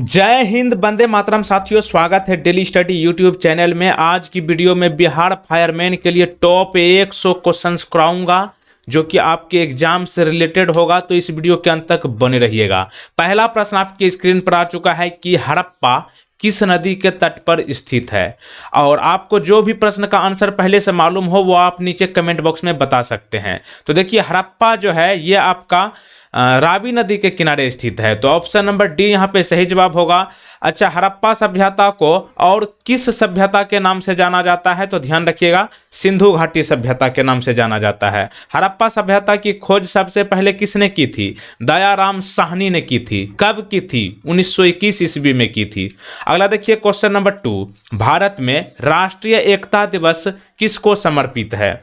जय हिंद, वंदे मातरम। साथियों, स्वागत है डेली स्टडी यूट्यूब चैनल में। आज की वीडियो में बिहार फायरमैन के लिए टॉप 100 क्वेश्चंस कराऊंगा जो कि आपके एग्जाम से रिलेटेड होगा, तो इस वीडियो के अंत तक बने रहिएगा। पहला प्रश्न आपकी स्क्रीन पर आ चुका है कि हड़प्पा किस नदी के तट पर स्थित है। और आपको जो भी प्रश्न का आंसर पहले से मालूम हो वो आप नीचे कमेंट बॉक्स में बता सकते हैं। तो देखिए, हड़प्पा जो है ये आपका रावी नदी के किनारे स्थित है, तो ऑप्शन नंबर डी यहाँ पे सही जवाब होगा। अच्छा, हड़प्पा सभ्यता को और किस सभ्यता के नाम से जाना जाता है, तो ध्यान रखिएगा, सिंधु घाटी सभ्यता के नाम से जाना जाता है। हड़प्पा सभ्यता की खोज सबसे पहले किसने की थी? दयाराम साहनी ने की थी। कब की थी? 1921 ईस्वी में की थी। अगला देखिए क्वेश्चन नंबर 2, भारत में राष्ट्रीय एकता दिवस किसको समर्पित है?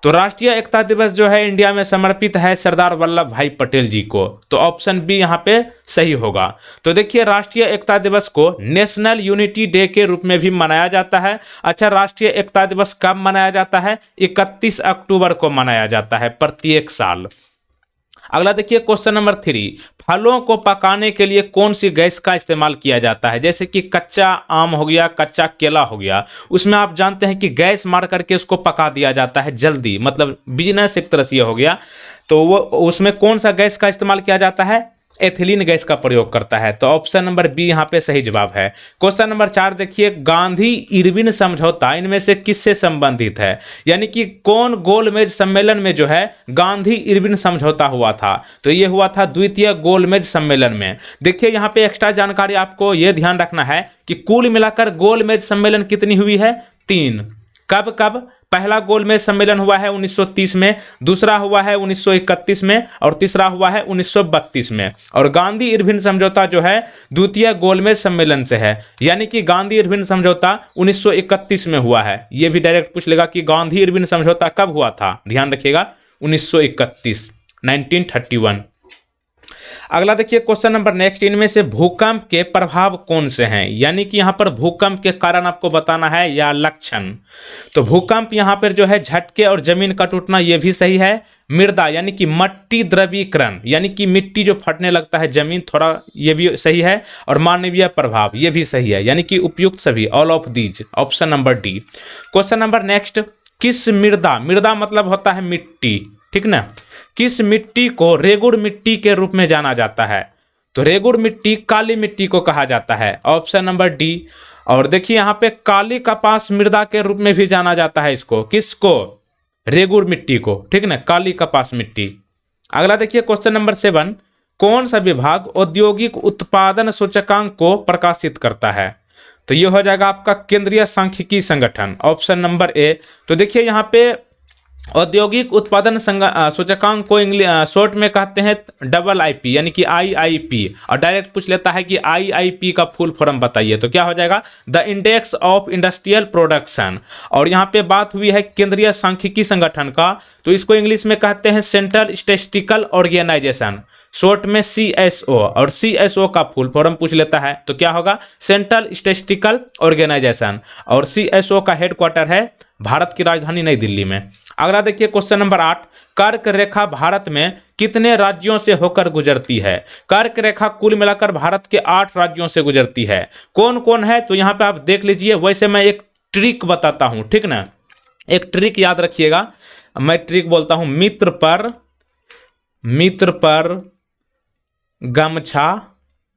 तो राष्ट्रीय एकता दिवस जो है इंडिया में समर्पित है सरदार वल्लभ भाई पटेल जी को, तो ऑप्शन बी यहाँ पे सही होगा। तो देखिए, राष्ट्रीय एकता दिवस को नेशनल यूनिटी डे के रूप में भी मनाया जाता है। अच्छा, राष्ट्रीय एकता दिवस कब मनाया जाता है? 31 अक्टूबर को मनाया जाता है प्रत्येक साल। अगला देखिए क्वेश्चन नंबर 3, फलों को पकाने के लिए कौन सी गैस का इस्तेमाल किया जाता है? जैसे कि कच्चा आम हो गया, कच्चा केला हो गया, उसमें आप जानते हैं कि गैस मार करके उसको पका दिया जाता है जल्दी, मतलब बिजनेस एक तरह से हो गया। तो वो उसमें कौन सा गैस का इस्तेमाल किया जाता है? एथिलीन गैस का प्रयोग करता है, तो ऑप्शन नंबर बी यहाँ पे सही जवाब है। क्वेश्चन नंबर 4 देखिए, गांधी इरविन समझौता इनमें से किससे संबंधित है? यानी कि कौन गोलमेज सम्मेलन में जो है गांधी इरविन समझौता हुआ था? तो ये हुआ था द्वितीय गोलमेज सम्मेलन में। देखिए, यहाँ पे एक्स्ट्रा जानकारी आपको ये ध्यान रखना है कि कुल मिलाकर गोलमेज सम्मेलन कितनी हुई है? 3। कब कब? पहला गोलमेज सम्मेलन हुआ है 1930 में, दूसरा हुआ है 1931 में, और तीसरा हुआ है 1932 में। और गांधी इरविन समझौता जो है द्वितीय गोलमेज सम्मेलन से है, यानी कि गांधी इरविन समझौता 1931 में हुआ है। यह भी डायरेक्ट पूछ लेगा कि गांधी इरविन समझौता कब हुआ था, ध्यान रखिएगा 1931, 1931। अगला देखिए क्वेश्चन नंबर नेक्स्ट, इनमें से भूकंप के प्रभाव कौन से हैं? यानी कि यहां पर भूकंप के कारण आपको बताना है या लक्षण। तो भूकंप यहां पर जो है झटके और जमीन का टूटना, यह भी सही है। मृदा यानी कि मट्टी द्रवीकरण, यानी कि मिट्टी जो फटने लगता है जमीन थोड़ा, यह भी सही है। और मानवीय प्रभाव, यह भी सही है, यानी कि उपयुक्त सभी, all of these, option number D. Question number next, किस मृदा, मृदा मतलब होता है मिट्टी, ठीक ना, किस मिट्टी को रेगुड़ मिट्टी के रूप में जाना जाता है? तो रेगुड़ मिट्टी काली मिट्टी को कहा जाता है, ऑप्शन नंबर डी। और देखिए यहाँ पे काली कपास मृदा के रूप में भी जाना जाता है इसको, किसको? रेगुड़ मिट्टी को, ठीक ना, काली कपास मिट्टी। अगला देखिए क्वेश्चन नंबर 7, कौन सा विभाग औद्योगिक उत्पादन सूचकांक को प्रकाशित करता है? तो ये हो जाएगा आपका केंद्रीय सांख्यिकी संगठन, ऑप्शन नंबर ए। तो देखिए यहाँ पे औद्योगिक उत्पादन सूचकांक को शॉर्ट में कहते हैं IIP, यानी कि IIP। और डायरेक्ट पूछ लेता है कि IIP का फुल फॉर्म बताइए, तो क्या हो जाएगा? The index of industrial production. और यहाँ पे बात हुई है केंद्रीय सांख्यिकी संगठन का, तो इसको इंग्लिश में कहते हैं सेंट्रल स्टैटिस्टिकल ऑर्गेनाइजेशन, शॉर्ट में CSO। और CSO का फुल फॉर्म पूछ लेता है, तो क्या होगा? Central statistical organisation. और CSO का हेडक्वार्टर है भारत की राजधानी नई दिल्ली में। अगला देखिए क्वेश्चन नंबर 8, कर्क रेखा भारत में कितने राज्यों से होकर गुजरती है? कर्क रेखा कुल मिलाकर भारत के 8 राज्यों से गुजरती है। कौन कौन है? तो यहाँ पे आप देख लीजिए। वैसे मैं एक ट्रिक बताता हूं, ठीक ना, एक ट्रिक याद रखिएगा। मैं ट्रिक बोलता हूं, मित्र पर गमछा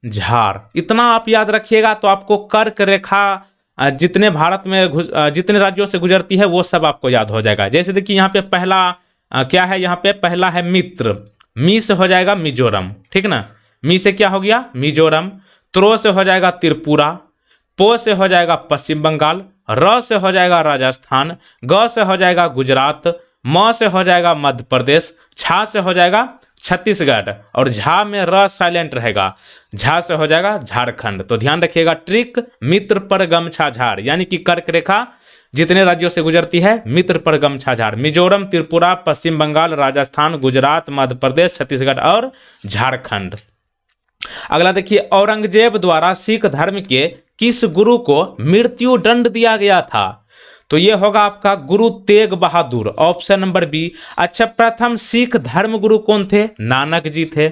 झार, इतना आप याद रखिएगा तो आपको कर्क रेखा जितने भारत में जितने राज्यों से गुजरती है वो सब आपको याद हो जाएगा। जैसे देखिए यहाँ पे पहला क्या है? यहाँ पे पहला है मित्र, मी से हो जाएगा मिजोरम, ठीक ना, मी से क्या हो गया? मिजोरम। त्रो से हो जाएगा त्रिपुरा, पो से हो जाएगा पश्चिम बंगाल, र से हो जाएगा राजस्थान, ग से हो जाएगा गुजरात, म से हो जाएगा मध्य प्रदेश, छा से हो जाएगा छत्तीसगढ़, और झा में र साइलेंट रहेगा, झा से हो जाएगा झारखंड। तो ध्यान रखिएगा ट्रिक, मित्र पर गमछा झाड़, यानी कि कर्क रेखा जितने राज्यों से गुजरती है, मित्र पर गमछा झाड़, मिजोरम, त्रिपुरा, पश्चिम बंगाल, राजस्थान, गुजरात, मध्य प्रदेश, छत्तीसगढ़ और झारखंड। अगला देखिए, औरंगजेब द्वारा सिख धर्म के किस गुरु को मृत्यु दंड दिया गया था? तो ये होगा आपका Guru Tegh Bahadur, option number B. अच्छा, प्रथम सिख धर्म गुरु कौन थे? नानक जी थे।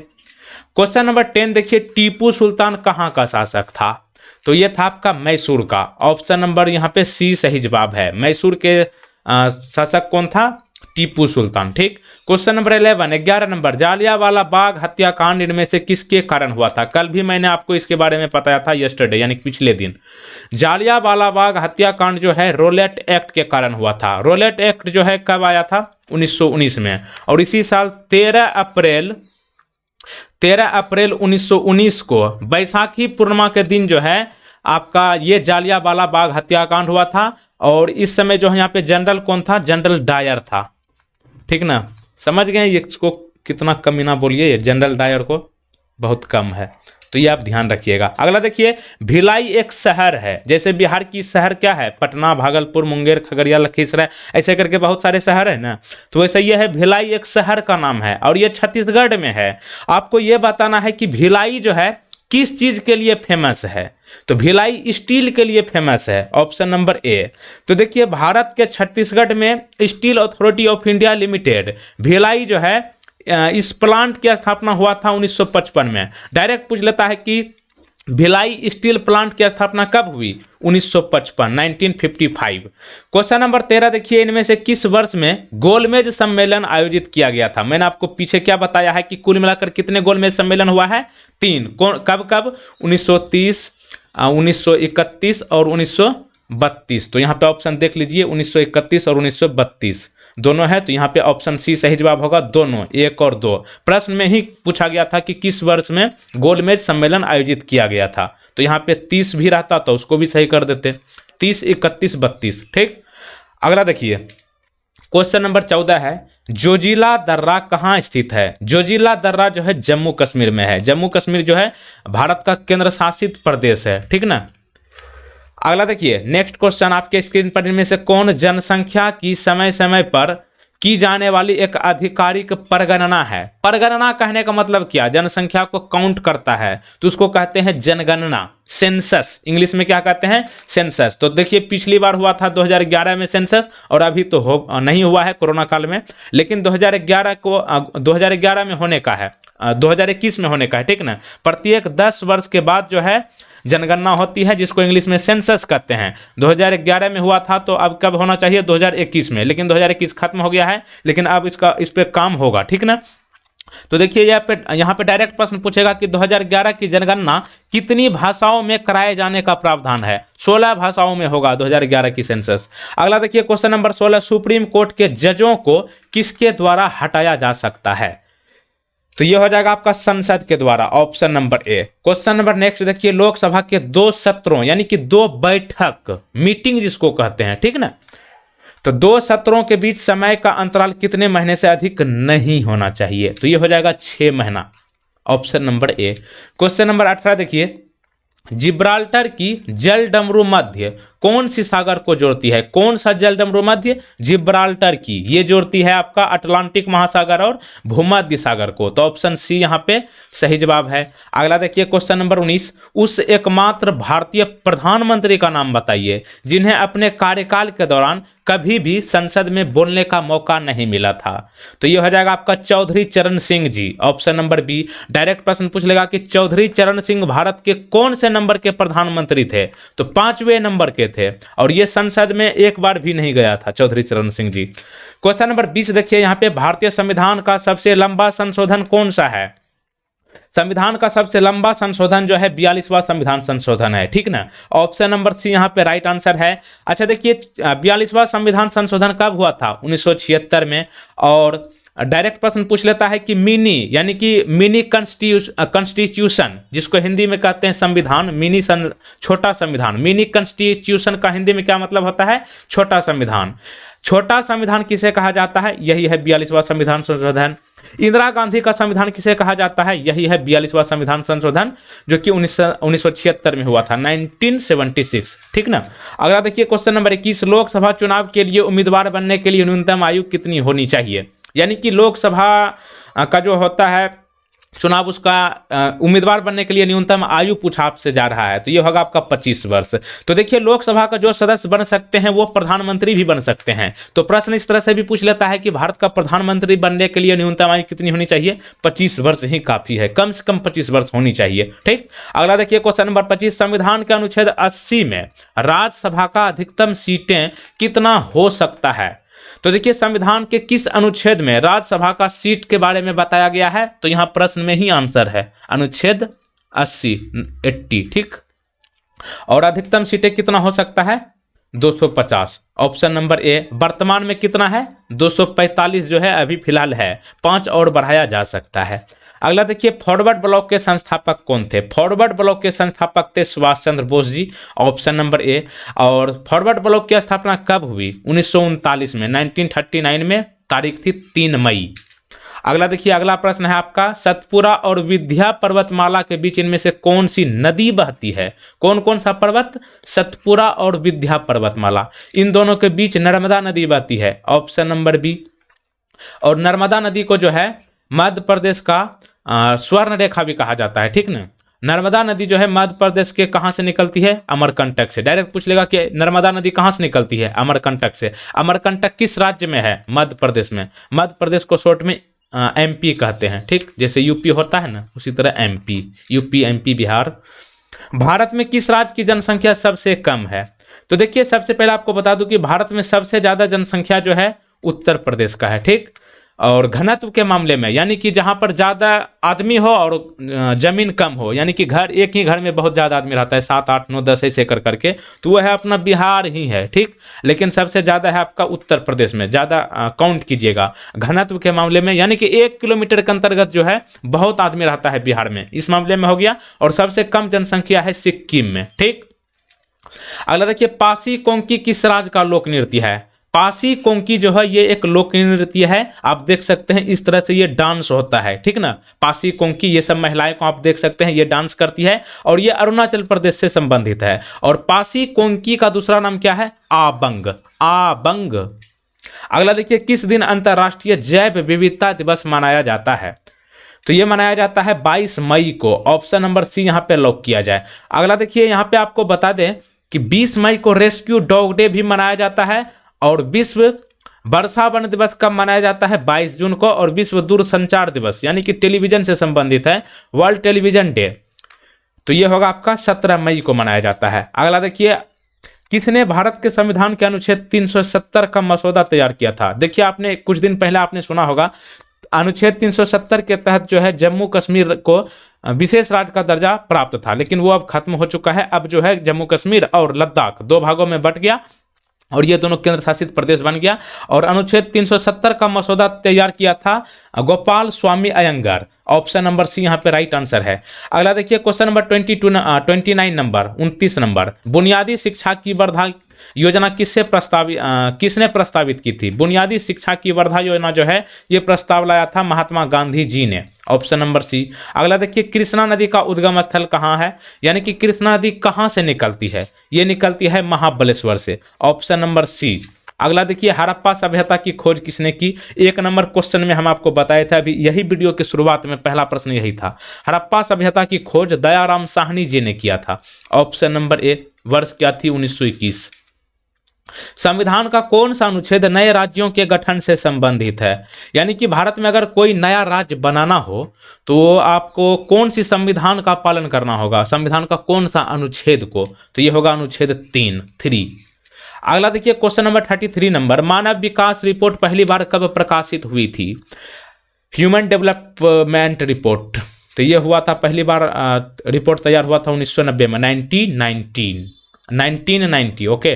क्वेश्चन नंबर 10 देखिए, टीपू सुल्तान कहाँ का शासक था? तो ये था आपका मैसूर का। ऑप्शन नंबर यहाँ पे सी सही जवाब है। मैसूर के शासक कौन था? टीपू सुल्तान। ठीक। Question number 11 number, Jallianwala Bagh हत्याकांड इनमें से किसके कारण हुआ था? कल भी मैंने आपको इसके बारे में बताया था, यस्टरडे यानी पिछले दिन। जालियांवाला बाग हत्याकांड जो है रोलेट एक्ट के कारण हुआ था। रोलेट एक्ट जो है कब आया था? 1919 में। और इसी साल 13 अप्रैल 1919 को बैसाखी पूर्णिमा के दिन जो है आपका ये जालियांवाला बाग हत्याकांड हुआ था। और इस समय जो है यहाँ पे जनरल कौन था? जनरल डायर था। ठीक ना, समझ गए ये इसको कितना कमीना बोलिए, ये जनरल डायर को बहुत कम है, तो ये आप ध्यान रखिएगा। अगला देखिए, भिलाई एक शहर है। जैसे बिहार की शहर क्या है? पटना, भागलपुर, मुंगेर, खगड़िया, लखीसराय, ऐसे करके बहुत सारे शहर है ना। तो वैसे ये है, भिलाई एक शहर का नाम है और ये छत्तीसगढ़ में है। आपको ये बताना है कि भिलाई जो है किस चीज के लिए फेमस है? तो भिलाई स्टील के लिए फेमस है। ऑप्शन नंबर ए। तो देखिए, भारत के छत्तीसगढ़ में steel authority of India limited Bhilai जो है इस प्लांट की स्थापना हुआ था 1955 में। डायरेक्ट पूछ लेता है कि भिलाई स्टील प्लांट की स्थापना कब हुई? 1955। क्वेश्चन नंबर 13 देखिए, इनमें से किस वर्ष में गोलमेज सम्मेलन आयोजित किया गया था? मैंने आपको पीछे क्या बताया है कि कुल मिलाकर कितने गोलमेज सम्मेलन हुआ है? 3। कब कब? 1930, 1931 और 1932। तो यहाँ पे ऑप्शन देख लीजिए, 1931 और 1932 दोनों है। तो यहाँ पे ऑप्शन सी सही जवाब होगा, दोनों, 1 और 2। प्रश्न में ही पूछा गया था कि किस वर्ष में गोलमेज सम्मेलन आयोजित किया गया था। तो यहाँ पे 30 भी रहता तो उसको भी सही कर देते, 30, 31, 32। ठीक। अगला देखिए, क्वेश्चन नंबर 14 है, जोजिला दर्रा कहाँ स्थित है? जोजिला दर्रा जो है जम्मू कश्मीर में है। जम्मू कश्मीर जो है भारत का केंद्र शासित प्रदेश है। ठीक ना। अगला देखिए, नेक्स्ट क्वेश्चन आपके स्क्रीन पर, इनमें से कौन जनसंख्या की समय समय पर की जाने वाली एक आधिकारिक परगणना है? परगणना कहने का मतलब क्या? जनसंख्या को काउंट करता है, तो उसको कहते हैं जनगणना, सेंसस। इंग्लिश में क्या कहते हैं? सेंसस। तो देखिए, पिछली बार हुआ था 2011 में सेंसस, और अभी तो नहीं हुआ है कोरोना काल में, लेकिन 2011 में होने का है, 2021 में होने का है। ठीक ना। प्रत्येक 10 वर्ष के बाद जो है जनगणना होती है, जिसको इंग्लिश में सेंसस कहते हैं। 2011 में हुआ था, तो अब कब होना चाहिए? 2021 में, लेकिन 2021 खत्म हो गया है, लेकिन अब इस पे काम होगा। ठीक ना। तो देखिए, यहाँ पे डायरेक्ट प्रश्न पूछेगा कि 2011 की जनगणना कितनी भाषाओं में कराए जाने का प्रावधान है? 16 भाषाओं में होगा 2011 की सेंसस। अगला देखिए, क्वेश्चन नंबर 16, सुप्रीम कोर्ट के जजों को किसके द्वारा हटाया जा सकता है? तो ये हो जाएगा आपका संसद के द्वारा। ऑप्शन नंबर ए। क्वेश्चन नंबर नेक्स्ट देखिए, लोकसभा के 2 सत्रों यानी कि 2 बैठक, मीटिंग जिसको कहते हैं, ठीक ना, तो 2 सत्रों के बीच समय का अंतराल कितने महीने से अधिक नहीं होना चाहिए? तो ये हो जाएगा 6 महीना। ऑप्शन नंबर ए। क्वेश्चन नंबर 18 देखिए, जिब्राल्टर की जलडमरू मध्य कौन सी सागर को जोड़ती है? कौन सा जलडमरू मध्य? जिब्राल्टर की, ये जोड़ती है आपका अटलांटिक महासागर और भूमध्य सागर को। तो ऑप्शन सी यहाँ पे सही जवाब है। अगला देखिए, क्वेश्चन नंबर 19, उस एकमात्र भारतीय प्रधानमंत्री का नाम बताइए जिन्हें अपने कार्यकाल के दौरान कभी भी संसद में बोलने का मौका नहीं मिला था। तो ये हो जाएगा आपका Chaudhary Charan Singh ji. Option number B. Direct प्रश्न पूछ लेगा कि चौधरी चरण सिंह भारत के कौन से नंबर के प्रधानमंत्री थे? तो 5वें नंबर के थे, और ये संसद में एक बार भी नहीं गया था चौधरी चरण सिंह जी। क्वेश्चन नंबर 20 देखिए, यहाँ पे भारतीय संविधान का सबसे लंबा संशोधन कौन सा है? संविधान का सबसे लंबा संशोधन जो है 42वां संविधान संशोधन है। ठीक ना। ऑप्शन नंबर सी यहाँ पे राइट आंसर है। अच्छा देखिए, 42वां संविधान संशोधन कब हुआ था? 1976 में। और डायरेक्ट प्रश्न पूछ लेता है कि मिनी यानी कि मिनी कॉन्स्टिट्यूशन, जिसको हिंदी में कहते हैं संविधान, छोटा संविधान, मिनी कॉन्स्टिट्यूशन का हिंदी में क्या मतलब होता है? छोटा संविधान। छोटा संविधान किसे कहा जाता है? यही है 42वां संविधान संशोधन। इंदिरा गांधी का संविधान किसे कहा जाता है? यही है 42वां संविधान संशोधन, जो कि 1976 में हुआ था, 1976। ठीक ना। अगला देखिए, क्वेश्चन नंबर 21, लोकसभा चुनाव के लिए उम्मीदवार बनने के लिए न्यूनतम आयु कितनी होनी चाहिए? यानी कि लोकसभा का जो होता है चुनाव उसका उम्मीदवार बनने के लिए न्यूनतम आयु पूछा आपसे जा रहा है, तो ये होगा आपका 25 वर्ष। तो देखिए लोकसभा का जो सदस्य बन सकते हैं वो प्रधानमंत्री भी बन सकते हैं। तो प्रश्न इस तरह से भी पूछ लेता है कि भारत का प्रधानमंत्री बनने के लिए न्यूनतम आयु कितनी होनी चाहिए? 25 वर्ष ही काफी है, कम से कम 25 वर्ष होनी चाहिए। ठीक, अगला देखिए क्वेश्चन नंबर 25, संविधान के अनुच्छेद 80 में राज्यसभा का अधिकतम सीटें कितना हो सकता है? तो देखिए संविधान के किस अनुच्छेद में राज्यसभा का सीट के बारे में बताया गया है? तो यहां प्रश्न में ही आंसर है अनुच्छेद 80। ठीक, और अधिकतम सीटें कितना हो सकता है? 250। ऑप्शन नंबर ए। वर्तमान में कितना है? 245 जो है अभी फिलहाल है, 5 और बढ़ाया जा सकता है। अगला देखिए फॉरवर्ड ब्लॉक के संस्थापक कौन थे? फॉरवर्ड ब्लॉक के संस्थापक थे सुभाष चंद्र बोस जी, ऑप्शन नंबर ए। और फॉरवर्ड ब्लॉक की स्थापना कब हुई? 1939 में, 1939 में, तारीख थी 3 मई। अगला देखिए अगला प्रश्न है आपका, सतपुरा और विंध्य पर्वतमाला के बीच इनमें से कौन सी नदी बहती है? कौन कौन सा पर्वत? सतपुरा और विंध्य पर्वतमाला, इन दोनों के बीच नर्मदा नदी बहती है, ऑप्शन नंबर बी। और नर्मदा नदी को जो है मध्य प्रदेश का स्वर्ण रेखा भी कहा जाता है। ठीक ना, नर्मदा नदी जो है मध्य प्रदेश के कहां से निकलती है? अमरकंटक से। डायरेक्ट पूछ लेगा कि नर्मदा नदी कहां से निकलती है? अमरकंटक से। अमरकंटक किस राज्य में है? मध्य प्रदेश में। मध्य प्रदेश को शॉर्ट में एमपी कहते हैं। ठीक, जैसे यूपी होता है ना, उसी तरह MP, UP, MP, Bihar. Bharat में किस राज्य की जनसंख्या सबसे कम है? तो देखिए सबसे पहले आपको बता दूं कि भारत में सबसे ज्यादा जनसंख्या जो है उत्तर प्रदेश का है। ठीक, और घनत्व के मामले में यानी कि जहां पर ज्यादा आदमी हो और जमीन कम हो, यानी कि घर, एक ही घर में बहुत ज्यादा आदमी रहता है, 7, 8, 9, 10 ऐसे कर करके, तो वह है अपना बिहार ही है। ठीक, लेकिन सबसे ज्यादा है आपका उत्तर प्रदेश में, ज्यादा काउंट कीजिएगा घनत्व के मामले में, यानी कि 1 किलोमीटर के अंतर्गत जो है बहुत आदमी रहता है बिहार में, इस मामले में हो गया। और सबसे कम जनसंख्या है सिक्किम में। ठीक, अगला देखिए पासी कोंकी किस राज्य का लोक नृत्य है? पासी कोंकी जो है ये एक लोक नृत्य है। आप देख सकते हैं इस तरह से ये डांस होता है। ठीक ना, पासी कोंकी, ये सब महिलाएं को आप देख सकते हैं ये डांस करती है, और ये अरुणाचल प्रदेश से संबंधित है। और पासी कोंकी का दूसरा नाम क्या है? आबंग। आबंग। अगला देखिए किस दिन अंतर्राष्ट्रीय जैव विविधता दिवस मनाया जाता है? तो ये मनाया जाता है 22 मई को, ऑप्शन नंबर सी यहां पे लॉक किया जाए। अगला देखिए यहां पे आपको बता दें कि 20 मई को रेस्क्यू डॉग डे भी मनाया जाता है। और विश्व वर्षा वन दिवस कब मनाया जाता है? 22 जून को। और विश्व दूरसंचार दिवस यानी कि टेलीविजन से संबंधित है, वर्ल्ड टेलीविजन डे, तो ये होगा आपका 17 मई को मनाया जाता है। अगला देखिए किसने भारत के संविधान के अनुच्छेद 370 का मसौदा तैयार किया था? देखिए आपने कुछ दिन पहले आपने सुना होगा अनुच्छेद 370 के तहत जो है जम्मू कश्मीर को विशेष राज्य का दर्जा प्राप्त था, लेकिन वो अब खत्म हो चुका है। अब जो है जम्मू कश्मीर और लद्दाख 2 भागों में बंट गया और ये दोनों केंद्र शासित प्रदेश बन गया। और अनुच्छेद 370 का मसौदा तैयार किया था गोपाल स्वामी अयंगार, ऑप्शन नंबर सी यहाँ पे राइट आंसर है। अगला देखिए क्वेश्चन नंबर 29 नंबर 29 नंबर, बुनियादी शिक्षा की वर्धा योजना किसने प्रस्तावित की थी? बुनियादी शिक्षा की वर्धा योजना जो है ये प्रस्ताव लाया था महात्मा गांधी जी ने, ऑप्शन नंबर सी। अगला देखिए कृष्णा नदी का उद्गम स्थल कहाँ है? यानी कि कृष्णा नदी कहाँ से निकलती है? ये निकलती है महाबलेश्वर से, ऑप्शन नंबर सी। अगला देखिए हड़प्पा सभ्यता की खोज किसने की? 1 नंबर क्वेश्चन में हम आपको बताए थे, अभी यही वीडियो की शुरुआत में पहला प्रश्न यही था। हड़प्पा सभ्यता की खोज दयाराम साहनी जी ने किया था, ऑप्शन नंबर ए। वर्ष क्या थी? 1921। संविधान का कौन सा अनुच्छेद नए राज्यों के गठन से संबंधित है? यानी कि भारत में अगर कोई नया राज्य बनाना हो तो आपको कौन सी संविधान का पालन करना होगा? संविधान का कौन सा अनुच्छेद को? तो ये होगा अनुच्छेद 3। अगला देखिए क्वेश्चन नंबर 33 नंबर, मानव विकास रिपोर्ट पहली बार कब प्रकाशित हुई थी? ह्यूमन डेवलपमेंट रिपोर्ट, तो ये हुआ था पहली बार रिपोर्ट तैयार हुआ था 1990 में, 1990। ओके,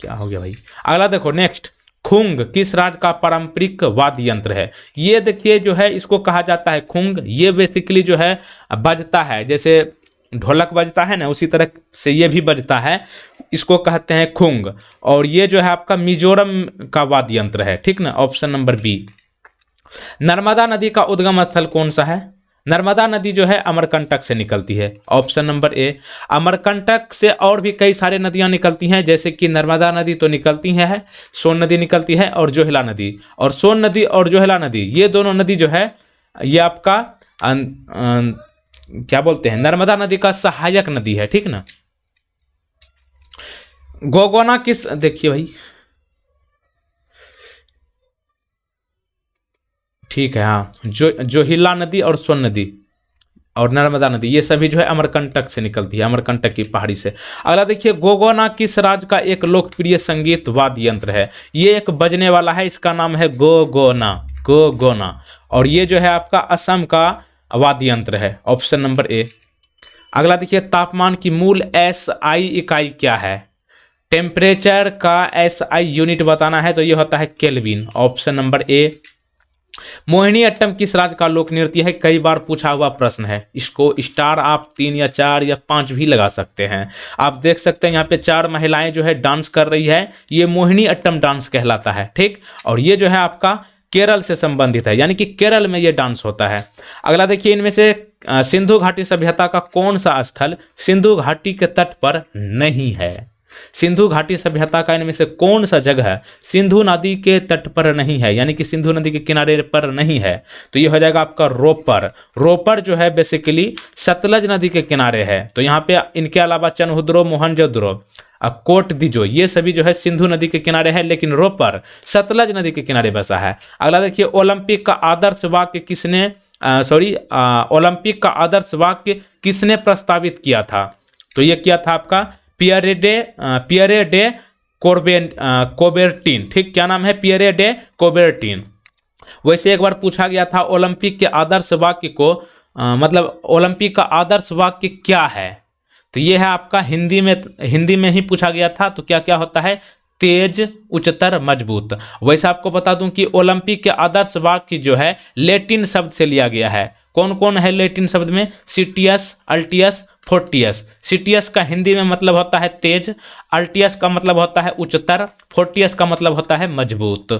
क्या हो गया भाई? अगला देखो नेक्स्ट, खुंग किस राज्य का पारंपरिक वाद्य यंत्र है? ये देखिए जो है इसको कहा जाता है खुंग। ये बेसिकली जो है बजता है, जैसे ढोलक बजता है ना उसी तरह से ये भी बजता है, इसको कहते हैं खुंग। और ये जो है आपका मिजोरम का वाद्य यंत्र है। ठीक ना, ऑप्शन नंबर बी। नर्मदा नदी का उद्गम स्थल कौन सा है? नर्मदा नदी जो है अमरकंटक से निकलती है, ऑप्शन नंबर ए। अमरकंटक से और भी कई सारे नदियां निकलती हैं, जैसे कि नर्मदा नदी तो निकलती है, सोन नदी निकलती है और जोहिला नदी। और सोन नदी और जोहिला नदी ये दोनों नदी जो है ये आपका क्या बोलते हैं, नर्मदा नदी का सहायक नदी है, ठीक ना। गोगोना किस, देखिए भाई, ठीक है, हाँ, जोहिला नदी और सोन नदी और नर्मदा नदी ये सभी जो है अमरकंटक से निकलती है, अमरकंटक की पहाड़ी से। अगला देखिए, गोगोना किस राज्य का एक लोकप्रिय संगीत वाद्य यंत्र है। ये एक बजने वाला है, इसका नाम है गोगोना, गोगोना। और ये जो है आपका असम का वाद्य यंत्र है, ऑप्शन नंबर ए। अगला देखिए, तापमान की मूल एसआई इकाई क्या है। टेम्परेचर का एसआई यूनिट बताना है तो ये होता है Kelvin, option number A. Mohiniattam किस राज्य का लोक नृत्य है, कई बार पूछा हुआ प्रश्न है। इसको स्टार आप 3 या 4 या 5 भी लगा सकते हैं। आप देख सकते हैं यहाँ पे 4 महिलाएं जो है डांस कर रही है, ये मोहिनी अट्टम डांस कहलाता है, ठीक। और ये जो है आपका केरल से संबंधित है, यानी कि केरल में ये डांस होता है। अगला देखिए, इनमें से सिंधु घाटी सभ्यता का कौन सा स्थल सिंधु घाटी के तट पर नहीं है। सिंधु घाटी सभ्यता का इनमें से कौन सा जगह सिंधु नदी के तट पर नहीं है, यानी कि सिंधु नदी के किनारे पर नहीं है, तो ये हो जाएगा आपका रोपर। रोपर जो है बेसिकली सतलज नदी के किनारे है। तो यहाँ पे इनके अलावा चनहुद्रो, मोहनजोदड़ो, कोट दीजो, ये सभी जो है सिंधु नदी के किनारे है, लेकिन रोपर सतलज नदी के किनारे बसा है। अगला देखिए, ओलंपिक का आदर्श वाक्य किसने ओलंपिक का आदर्श वाक्य किसने प्रस्तावित किया था। तो ये किया था आपका पियरे डे कोबेर्टिन, ठीक, क्या नाम है, पियरे डे कोबेर्टिन। वैसे एक बार पूछा गया था ओलंपिक के आदर्श वाक्य को मतलब ओलंपिक का आदर्श वाक्य क्या है, तो ये है आपका हिंदी में ही पूछा गया था। तो क्या क्या होता है, तेज, उच्चतर, मजबूत। वैसे आपको बता दूं कि ओलंपिक के आदर्श वाक्य जो है लैटिन शब्द से लिया गया है। कौन कौन है लैटिन शब्द में, सिटियस, अल्टियस, फोर्टियस। सिटियस का हिंदी में मतलब होता है तेज, अल्टियस का मतलब होता है उच्चतर, फोर्टियस का मतलब होता है मजबूत।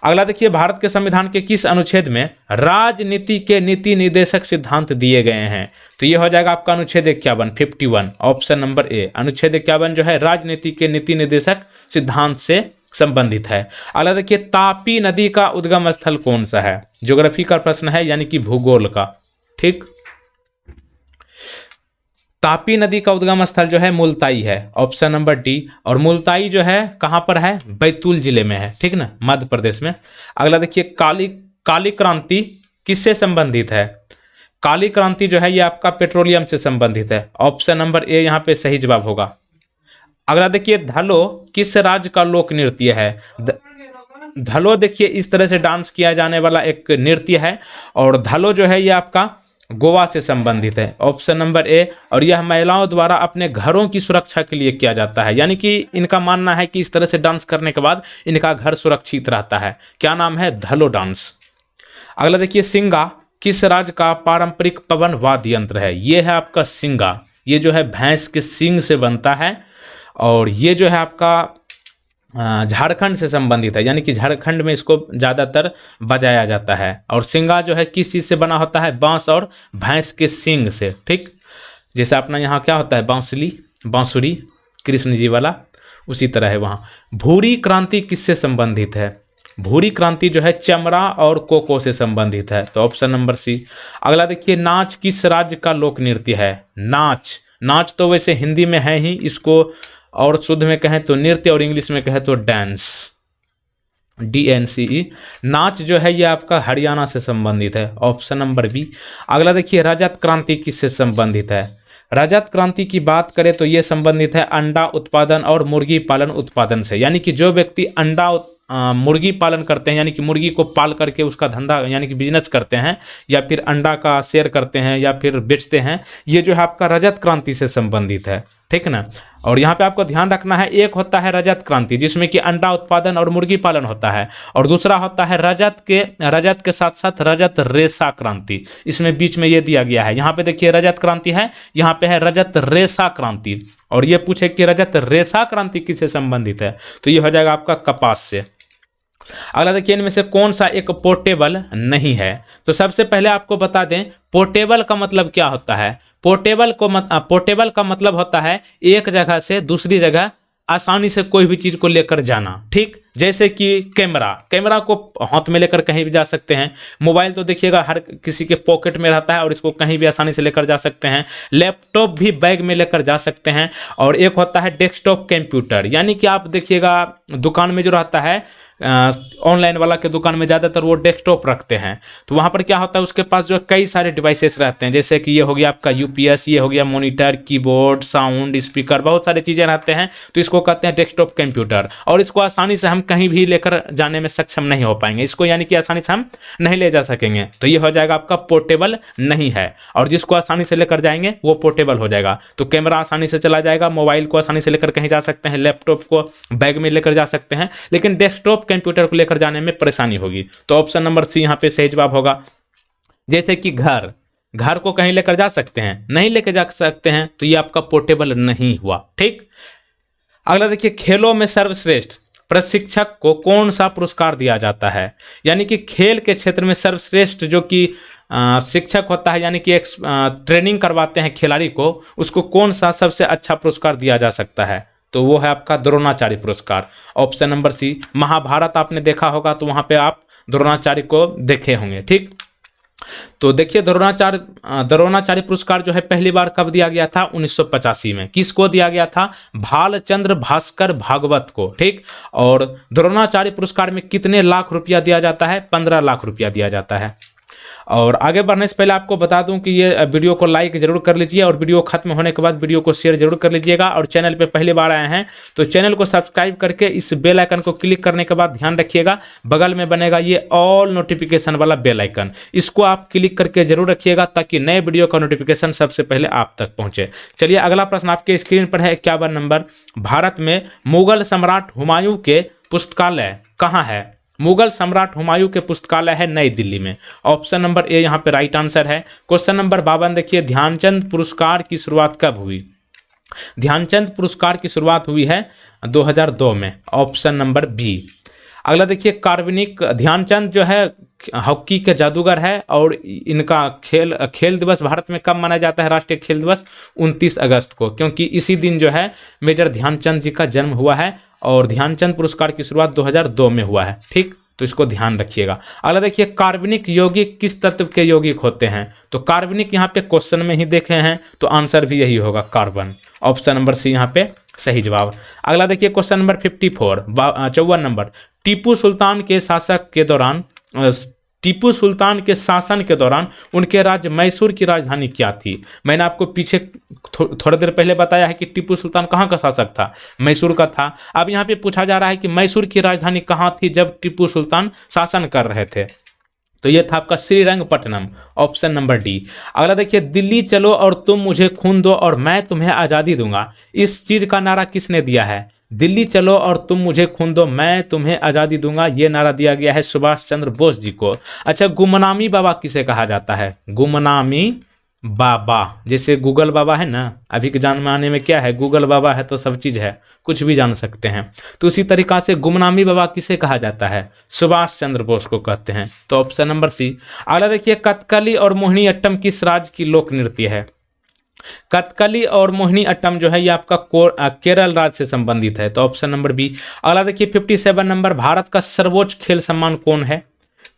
अगला देखिए, भारत के संविधान के किस अनुच्छेद में राजनीति के नीति निर्देशक सिद्धांत दिए गए हैं। तो ये हो जाएगा आपका अनुच्छेद 51, ऑप्शन नंबर ए। अनुच्छेद 51 जो है राजनीति के नीति निर्देशक सिद्धांत से संबंधित है। अगला देखिए, तापी नदी का उद्गम स्थल कौन सा है। ज्योग्राफी का प्रश्न है, यानी कि भूगोल का, ठीक। तापी नदी का उद्गम स्थल जो है मुल्ताई है, ऑप्शन नंबर डी। और मुल्ताई जो है कहां पर है, बैतूल जिले में है, ठीक ना, मध्य प्रदेश में। अगला देखिए, काली क्रांति किससे संबंधित है। काली क्रांति जो है ये आपका पेट्रोलियम से संबंधित है, ऑप्शन नंबर ए यहाँ पे सही जवाब होगा। अगला देखिए, धलो किस राज्य का लोक नृत्य है। धलो देखिए इस तरह से डांस किया जाने वाला एक नृत्य है, और धलो जो है ये आपका गोवा से संबंधित है, ऑप्शन नंबर ए। और यह महिलाओं द्वारा अपने घरों की सुरक्षा के लिए किया जाता है, यानी कि इनका मानना है कि इस तरह से डांस करने के बाद इनका घर सुरक्षित रहता है। क्या नाम है, धलो डांस। अगला देखिए, सिंगा किस राज्य का पारंपरिक पवन वाद्य यंत्र है। यह है आपका सिंगा, ये जो है भैंस के सींग से बनता है, और ये जो है आपका झारखंड से संबंधित है, यानी कि झारखंड में इसको ज़्यादातर बजाया जाता है। और सिंगा जो है किस चीज़ से बना होता है, बांस और भैंस के सींग से, ठीक। जैसे अपना यहाँ क्या होता है, बांसुरी कृष्ण जी वाला, उसी तरह है वहाँ। भूरी क्रांति किससे संबंधित है। भूरी क्रांति जो है चमड़ा और कोको से संबंधित है, तो ऑप्शन नंबर सी। अगला देखिए, नाच किस राज्य का लोक नृत्य है। नाच तो वैसे हिंदी में है ही, इसको और शुद्ध में कहें तो नृत्य, और इंग्लिश में कहें तो डांस, DNCE। नाच जो है ये आपका हरियाणा से संबंधित है, ऑप्शन नंबर बी। अगला देखिए, रजत क्रांति किससे संबंधित है। रजत क्रांति की बात करें तो ये संबंधित है अंडा उत्पादन और मुर्गी पालन उत्पादन से, यानी कि जो व्यक्ति मुर्गी पालन करते हैं, यानी कि मुर्गी को पाल करके उसका धंधा यानी कि बिजनेस करते हैं, या फिर अंडा का शेयर करते हैं या फिर बेचते हैं, ये जो है आपका रजत क्रांति से संबंधित है, ठीक ना। और यहाँ पे आपको ध्यान रखना है, एक होता है रजत क्रांति जिसमें कि अंडा उत्पादन और मुर्गी पालन होता है, और दूसरा होता है रजत के साथ साथ रजत रेशा क्रांति। इसमें बीच में ये दिया गया है, यहाँ पे देखिए रजत क्रांति है, यहाँ पे है रजत रेशा क्रांति। और ये पूछे कि रजत रेशा क्रांति किससे संबंधित है, तो ये हो जाएगा आपका कपास से। अगला देखिए, इनमें से कौन सा एक पोर्टेबल नहीं है। तो सबसे पहले आपको बता दें पोर्टेबल का मतलब क्या होता है। पोर्टेबल का मतलब होता है एक जगह से दूसरी जगह आसानी से कोई भी चीज़ को लेकर जाना, ठीक। जैसे कि कैमरा को हाथ में लेकर कहीं भी जा सकते हैं। मोबाइल तो देखिएगा हर किसी के पॉकेट में रहता है और इसको कहीं भी आसानी से लेकर जा सकते हैं। लैपटॉप भी बैग में लेकर जा सकते हैं। और एक होता है डेस्कटॉप कंप्यूटर, यानी कि आप देखिएगा दुकान में जो रहता है, ऑनलाइन वाला के दुकान में ज़्यादातर वो डेस्कटॉप रखते हैं। तो वहाँ पर क्या होता है, उसके पास जो कई सारे डिवाइसेस रहते हैं, जैसे कि ये हो गया आपका यूपीएस, ये हो गया मॉनिटर, कीबोर्ड, साउंड, स्पीकर, बहुत सारी चीज़ें रहते हैं। तो इसको कहते हैं डेस्कटॉप कंप्यूटर। और इसको आसानी से हम कहीं भी लेकर जाने में सक्षम नहीं हो पाएंगे, इसको यानी कि आसानी से हम नहीं ले जा सकेंगे। तो ये हो जाएगा आपका पोर्टेबल नहीं है। और जिसको आसानी से लेकर जाएंगे वो पोर्टेबल हो जाएगा। तो कैमरा आसानी से चला जाएगा, मोबाइल को आसानी से लेकर कहीं जा सकते हैं, लैपटॉप को बैग में लेकर जा सकते हैं, लेकिन डेस्कटॉप कंप्यूटर को लेकर जाने में परेशानी होगी। तो ऑप्शन नंबर सी यहाँ पे सही जवाब होगा। जैसे कि घर को कहीं लेकर जा सकते हैं, नहीं लेकर जा सकते हैं, तो ये आपका पोर्टेबल नहीं हुआ, ठीक। अगला देखिए, खेलों में सर्वश्रेष्ठ प्रशिक्षक को कौन सा पुरस्कार दिया जाता है। यानी कि खेल के क्षेत्र में सर्वश्रेष्ठ जो कि शिक्षक होता है, यानी कि एक ट्रेनिंग करवाते हैं खिलाड़ी को, उसको कौन सा सबसे अच्छा पुरस्कार दिया जा सकता है। तो वो है आपका द्रोणाचार्य पुरस्कार। ऑप्शन नंबर सी। महाभारत आपने देखा होगा तो वहाँ पे आप द्रोणाचार्य को देखे होंगे, ठीक। तो देखिए द्रोणाचार्य पुरस्कार जो है पहली बार कब दिया गया था, 1985 में। किसको दिया गया था, भालचंद्र भास्कर भागवत को, ठीक। और द्रोणाचार्य पुरस्कार में कितने लाख रुपया दिया जाता है, 15 लाख रुपया दिया जाता है। और आगे बढ़ने से पहले आपको बता दूं कि ये वीडियो को लाइक जरूर कर लीजिए और वीडियो खत्म होने के बाद वीडियो को शेयर जरूर कर लीजिएगा। और चैनल पे पहली बार आए हैं तो चैनल को सब्सक्राइब करके इस बेल आइकन को क्लिक करने के बाद ध्यान रखिएगा, बगल में बनेगा ये ऑल नोटिफिकेशन वाला बेल आइकन, इसको आप क्लिक करके जरूर रखिएगा ताकि नए वीडियो का नोटिफिकेशन सबसे पहले आप तक पहुंचे। चलिए अगला प्रश्न आपके स्क्रीन पर है 51 नंबर। भारत में मुगल सम्राट हुमायूं के पुस्तकालय कहाँ है। मुगल सम्राट हुमायूं के पुस्तकालय है नई दिल्ली में। ऑप्शन नंबर ए यहाँ पे राइट आंसर है। क्वेश्चन नंबर 52 देखिए, ध्यानचंद पुरस्कार की शुरुआत कब हुई। ध्यानचंद पुरस्कार की शुरुआत हुई है 2002 में। Option number B. अगला देखिए, कार्बनिक ध्यानचंद जो है हॉकी के जादूगर है और इनका खेल दिवस भारत में कब मनाया जाता है, राष्ट्रीय खेल दिवस 29 अगस्त को, क्योंकि इसी दिन जो है मेजर ध्यानचंद जी का जन्म हुआ है और ध्यानचंद पुरस्कार की शुरुआत 2002 में हुआ है, ठीक। तो इसको ध्यान रखिएगा। अगला देखिए, कार्बनिक यौगिक किस तत्व के यौगिक होते हैं। तो कार्बनिक यहाँ पे क्वेश्चन में ही देखे हैं तो आंसर भी यही होगा, कार्बन। ऑप्शन नंबर सी यहाँ पे सही जवाब। अगला देखिए, question number 54 number. Tipu Sultan के शासन के दौरान उनके राज्य मैसूर की राजधानी क्या थी। मैंने आपको पीछे थोड़ी देर पहले बताया है कि टीपू सुल्तान कहाँ का शासक था, मैसूर का था। अब यहाँ पे पूछा जा रहा है कि मैसूर की राजधानी कहाँ थी जब टीपू सुल्तान शासन कर रहे थे। तो ये था आपका श्रीरंगपट्टनम। Option number D. अगला देखिए, दिल्ली चलो और तुम मुझे खून दो और मैं तुम्हें आज़ादी दूंगा, इस चीज़ का नारा किसने दिया है। दिल्ली चलो और तुम मुझे खून दो मैं तुम्हें आज़ादी दूंगा, ये नारा दिया गया है सुभाष चंद्र बोस जी को। अच्छा, गुमनामी बाबा किसे कहा जाता है। गुमनामी बाबा, जैसे गूगल बाबा है ना, अभी के जमाने में क्या है, गूगल बाबा है तो सब चीज़ है, कुछ भी जान सकते हैं। तो उसी तरीक़ा से गुमनामी बाबा किसे कहा जाता है, सुभाष चंद्र बोस को कहते हैं। तो ऑप्शन नंबर सी। अगला देखिए, कथकली और मोहिनी अट्टम किस राज्य की लोक नृत्य है। कथकली और मोहिनी अट्टम जो है ये आपका केरल राज्य से संबंधित है। तो ऑप्शन नंबर बी। अगला देखिए, 57 नंबर। भारत का सर्वोच्च खेल सम्मान कौन है।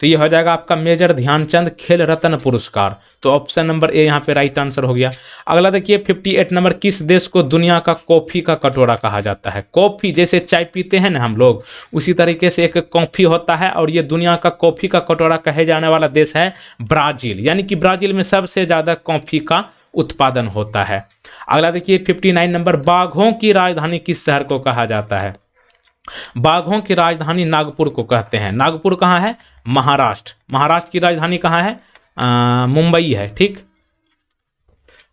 तो ये हो जाएगा आपका मेजर ध्यानचंद खेल रत्न पुरस्कार। तो ऑप्शन नंबर ए यहाँ पे राइट आंसर हो गया। अगला देखिए, 58 नंबर। किस देश को दुनिया का कॉफी का कटोरा कहा जाता है। कॉफी जैसे चाय पीते हैं ना हम लोग, उसी तरीके से एक कॉफी होता है और ये दुनिया का कॉफी का कटोरा कहे जाने वाला देश है ब्राजील, यानी कि ब्राजील में सबसे ज़्यादा कॉफी का उत्पादन होता है। अगला देखिए, 59 नंबर। बाघों की राजधानी किस शहर को कहा जाता है। बाघों की राजधानी नागपुर को कहते हैं। नागपुर कहाँ है, महाराष्ट्र। महाराष्ट्र की राजधानी कहाँ है, मुंबई है, ठीक।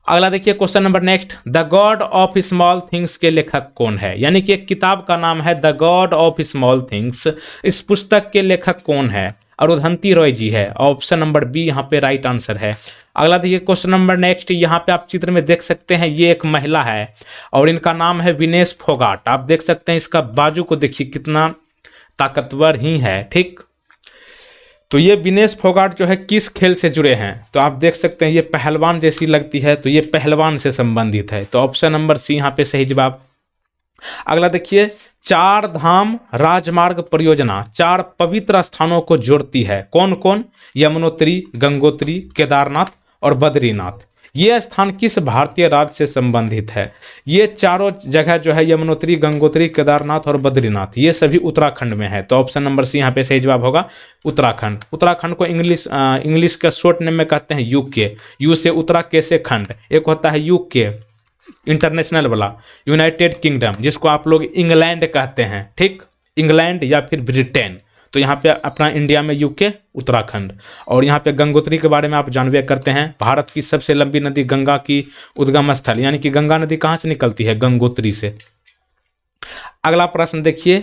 अगला देखिए, question number next. The God of small things के लेखक कौन है। यानी कि एक किताब का नाम है the God of small things. इस पुस्तक के लेखक कौन है, अरुंधति रॉय जी है। ऑप्शन नंबर बी यहाँ पे राइट आंसर है। अगला देखिए, क्वेश्चन नंबर नेक्स्ट। यहाँ पे आप चित्र में देख सकते हैं ये एक महिला है और इनका नाम है विनेश फोगाट। आप देख सकते हैं इसका बाजू को देखिए कितना ताकतवर ही है, ठीक। तो ये विनेश फोगाट जो है किस खेल से जुड़े हैं। तो आप देख सकते हैं ये पहलवान जैसी लगती है, तो ये पहलवान से संबंधित है। तो ऑप्शन नंबर सी यहाँ पे सही जवाब। अगला देखिए, चार धाम राजमार्ग परियोजना 4 पवित्र स्थानों को जोड़ती है। कौन कौन? यमुनोत्री, गंगोत्री, केदारनाथ और बद्रीनाथ। ये स्थान किस भारतीय राज्य से संबंधित है? ये चारों जगह जो है, यमुनोत्री, गंगोत्री, केदारनाथ और बद्रीनाथ, ये सभी उत्तराखंड में है। तो ऑप्शन नंबर सी यहाँ पे सही जवाब होगा उत्तराखंड। उत्तराखंड को इंग्लिश का शॉर्ट नेम में कहते हैं यूके। यू से उत्तरा, के से खंड। एक होता है यूके इंटरनेशनल वाला, यूनाइटेड किंगडम, जिसको आप लोग इंग्लैंड कहते हैं, ठीक, इंग्लैंड या फिर ब्रिटेन। तो यहाँ पे अपना इंडिया में यूके, उत्तराखंड। और यहाँ पे गंगोत्री के बारे में आप जानवे करते हैं, भारत की सबसे लंबी नदी, गंगा की उद्गम स्थल, यानी कि गंगा नदी कहाँ से निकलती है? गंगोत्री से। अगला प्रश्न देखिए,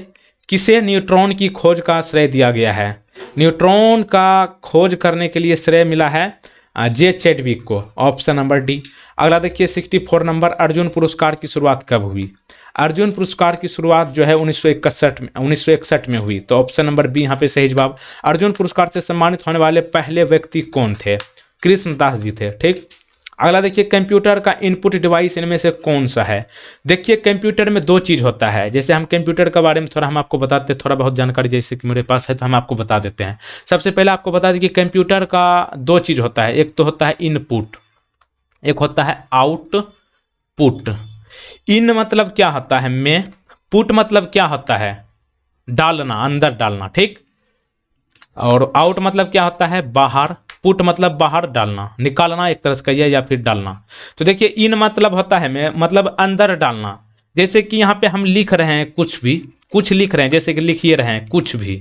किसे न्यूट्रॉन की खोज का श्रेय दिया गया है? न्यूट्रॉन का खोज करने के लिए श्रेय मिला है जे चैडविक को, ऑप्शन नंबर डी। अगला देखिए 64 नंबर, अर्जुन पुरस्कार की शुरुआत कब हुई? अर्जुन पुरस्कार की शुरुआत जो है 1961 में हुई। तो ऑप्शन नंबर बी यहाँ पे सही जवाब। अर्जुन पुरस्कार से सम्मानित होने वाले पहले व्यक्ति कौन थे? कृष्णदास जी थे, ठीक। अगला देखिए, कंप्यूटर का इनपुट डिवाइस इनमें से कौन सा है? देखिए, कंप्यूटर में 2 चीज़ होता है। जैसे हम कंप्यूटर के बारे में थोड़ा हम आपको बताते हैं, थोड़ा बहुत जानकारी जैसे कि मेरे पास है तो हम आपको बता देते हैं। सबसे पहले आपको बता दें कि कंप्यूटर का 2 चीज़ होता है। एक तो होता है इनपुट, एक होता है आउटपुट। इन मतलब क्या होता है में, पुट मतलब क्या होता है? डालना, अंदर डालना, ठीक। और आउट मतलब क्या होता है? बाहर। पुट मतलब बाहर डालना, निकालना एक तरह से कहिए, या फिर डालना। तो देखिए, इन मतलब होता है में, मतलब अंदर डालना। जैसे कि यहाँ पे हम लिख रहे हैं कुछ भी, कुछ लिख रहे हैं, जैसे कि लिखिए रहे हैं कुछ भी,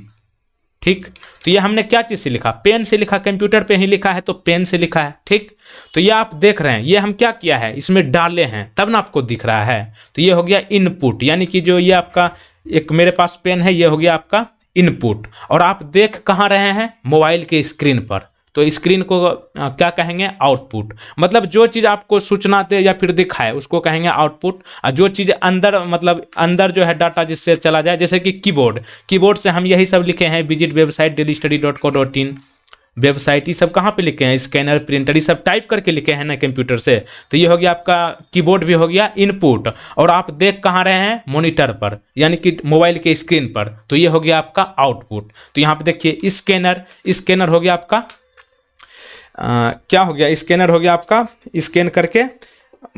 ठीक। तो ये हमने क्या चीज़ से लिखा? पेन से लिखा, कंप्यूटर पे ही लिखा है तो पेन से लिखा है, ठीक। तो ये आप देख रहे हैं, ये हम क्या किया है, इसमें डाले हैं, तब ना आपको दिख रहा है। तो ये हो गया इनपुट, यानी कि जो ये आपका एक मेरे पास पेन है, ये हो गया आपका इनपुट। और आप देख कहाँ रहे हैं? मोबाइल के स्क्रीन पर। तो स्क्रीन को क्या कहेंगे? आउटपुट। मतलब जो चीज़ आपको सूचना दे या फिर दिखाए उसको कहेंगे आउटपुट। और जो चीज़ अंदर, मतलब अंदर जो है डाटा जिससे चला जाए, जैसे कि कीबोर्ड, कीबोर्ड से हम यही सब लिखे हैं, विजिट वेबसाइट dailystudy.co.in वेबसाइट, ये सब कहाँ पे लिखे हैं? स्कैनर, प्रिंटर, ये सब टाइप करके लिखे हैं ना कंप्यूटर से। तो ये हो गया आपका कीबोर्ड, भी हो गया इनपुट। और आप देख कहाँ रहे हैं? मॉनिटर पर, यानी कि मोबाइल के स्क्रीन पर। तो ये हो गया आपका आउटपुट। तो यहाँ पे देखिए स्कैनर, स्कैनर हो गया आपका क्या हो गया? स्कैनर हो गया आपका स्कैन करके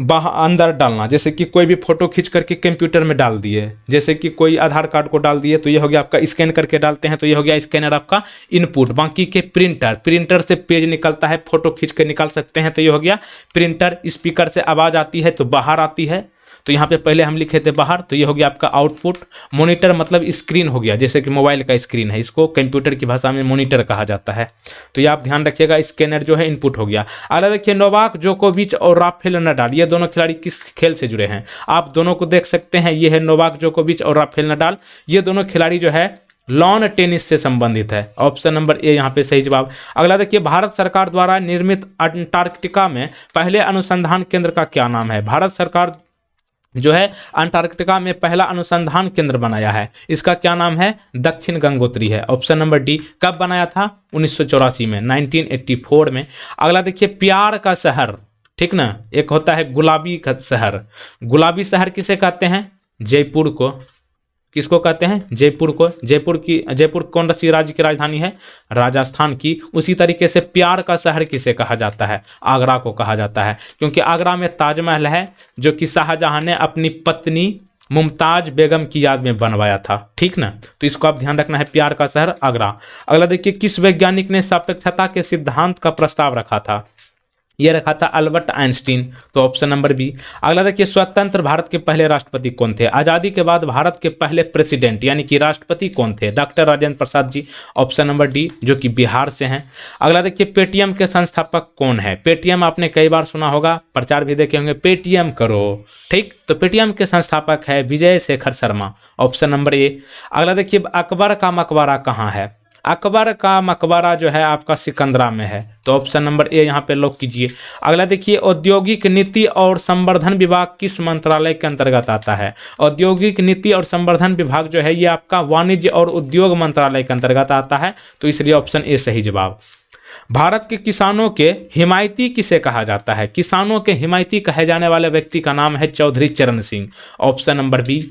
बाहर अंदर डालना। जैसे कि कोई भी फोटो खींच करके कंप्यूटर में डाल दिए, जैसे कि कोई आधार कार्ड को डाल दिए, तो ये हो गया आपका स्कैन करके डालते हैं, तो ये हो गया स्कैनर आपका इनपुट। बाकी के प्रिंटर, प्रिंटर से पेज निकलता है, फोटो खींच के निकाल सकते हैं, तो ये हो गया प्रिंटर। स्पीकर से आवाज़ आती है तो बाहर आती है, तो यहाँ पे पहले हम लिखे थे बाहर, तो ये हो गया आपका आउटपुट। मॉनिटर मतलब स्क्रीन हो गया, जैसे कि मोबाइल का स्क्रीन है, इसको कंप्यूटर की भाषा में मॉनिटर कहा जाता है। तो ये आप ध्यान रखिएगा, स्कैनर जो है इनपुट हो गया। अगला देखिए, नोवाक जोकोविच और राफेल नडाल, ये दोनों खिलाड़ी किस खेल से जुड़े हैं? आप दोनों को देख सकते हैं, ये है नोवाक जोकोविच और राफेल नडाल। ये दोनों खिलाड़ी जो है लॉन टेनिस से संबंधित है। ऑप्शन नंबर ए यहाँ पे सही जवाब। अगला देखिए, भारत सरकार द्वारा निर्मित अंटार्कटिका में पहले अनुसंधान केंद्र का क्या नाम है? भारत सरकार जो है अंटार्कटिका में पहला अनुसंधान केंद्र बनाया है, इसका क्या नाम है? दक्षिण गंगोत्री है। Option number D. कब बनाया था? 1984 में, 1984 में। अगला देखिए, प्यार का शहर, ठीक ना, एक होता है गुलाबी का शहर। गुलाबी शहर किसे कहते हैं? जयपुर को। किसको कहते हैं? जयपुर को। जयपुर कौन सी राज्य की राजधानी है? राजस्थान की। उसी तरीके से प्यार का शहर किसे कहा जाता है? आगरा को कहा जाता है, क्योंकि आगरा में ताजमहल है, जो कि शाहजहां ने अपनी पत्नी मुमताज बेगम की याद में बनवाया था, ठीक ना। तो इसको आप ध्यान रखना है, प्यार का शहर आगरा। अगला देखिए, किस वैज्ञानिक ने सापेक्षता के सिद्धांत का प्रस्ताव रखा था? ये रखा था अल्बर्ट आइंस्टीन। तो ऑप्शन नंबर बी। अगला देखिए, स्वतंत्र भारत के पहले राष्ट्रपति कौन थे? आज़ादी के बाद भारत के पहले प्रेसिडेंट यानी कि राष्ट्रपति कौन थे? Doctor Rajendra Prasad ji. Option number D, जो कि बिहार से हैं। अगला देखिए, पेटीएम के संस्थापक कौन है? पेटीएम आपने कई बार सुना होगा, प्रचार भी देखे होंगे, पेटीएम करो, ठीक। तो पेटीएम के संस्थापक है Vijay Shekhar Sharma. Option number A. अगला देखिए, अकबर का मकबरा कहाँ है? अकबर का मकबरा जो है आपका सिकंदरा में है। तो ऑप्शन नंबर ए यहाँ पे लॉक कीजिए। अगला देखिए, औद्योगिक नीति और संवर्धन विभाग किस मंत्रालय के अंतर्गत आता है? औद्योगिक नीति और संवर्धन विभाग जो है ये आपका वाणिज्य और उद्योग मंत्रालय के अंतर्गत आता है, तो इसलिए ऑप्शन ए सही जवाब। भारत के किसानों के हिमायती किसे कहा जाता है? किसानों के हिमायती कहे जाने वाले व्यक्ति का नाम है Chaudhary Charan Singh. Option number B.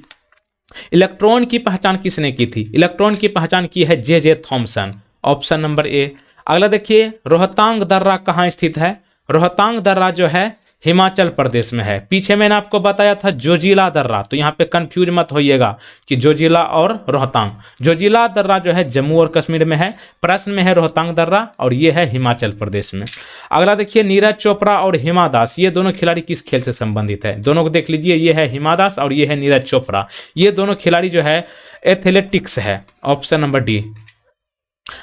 Electron की पहचान किसने की थी? इलेक्ट्रॉन की पहचान की है J Thomson, option number A. अगला देखिए, रोहतांग दर्रा कहाँ स्थित है? रोहतांग दर्रा जो है हिमाचल प्रदेश में है। पीछे मैंने आपको बताया था जोजिला दर्रा, तो यहाँ पे कंफ्यूज मत होइएगा कि जोजिला और रोहतांग। जोजिला दर्रा जो है जम्मू और कश्मीर में है, प्रश्न में है रोहतांग दर्रा, और ये है हिमाचल प्रदेश में। अगला देखिए, नीरज चोपड़ा और हिमा दास, ये दोनों खिलाड़ी किस खेल से संबंधित है? दोनों को देख लीजिए, ये है हिमा दास और ये है नीरज चोपड़ा। ये दोनों खिलाड़ी जो है एथलेटिक्स है, ऑप्शन नंबर डी।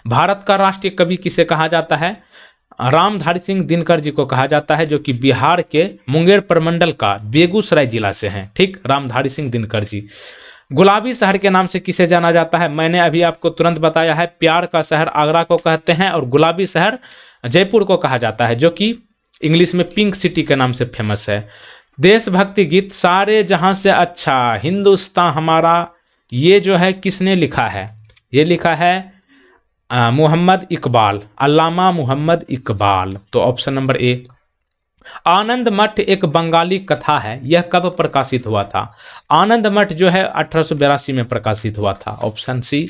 भारत का राष्ट्रीय कवि किसे कहा जाता है? रामधारी सिंह दिनकर जी को कहा जाता है, जो कि बिहार के मुंगेर प्रमंडल का बेगूसराय जिला से हैं। ठीक, रामधारी सिंह दिनकर जी। गुलाबी शहर के नाम से किसे जाना जाता है? मैंने अभी आपको तुरंत बताया है, प्यार का शहर आगरा को कहते हैं और गुलाबी शहर जयपुर को कहा जाता है, जो कि इंग्लिश में पिंक सिटी के नाम से फेमस है। देशभक्ति गीत सारे जहां से अच्छा हिंदुस्तान हमारा, ये जो है किसने लिखा है? ये लिखा है मोहम्मद इकबाल, अल्लामा मोहम्मद इकबाल। तो ऑप्शन नंबर ए। आनंद मठ एक बंगाली कथा है, यह कब प्रकाशित हुआ था? आनंद मठ जो है 1882 में प्रकाशित हुआ था, ऑप्शन सी।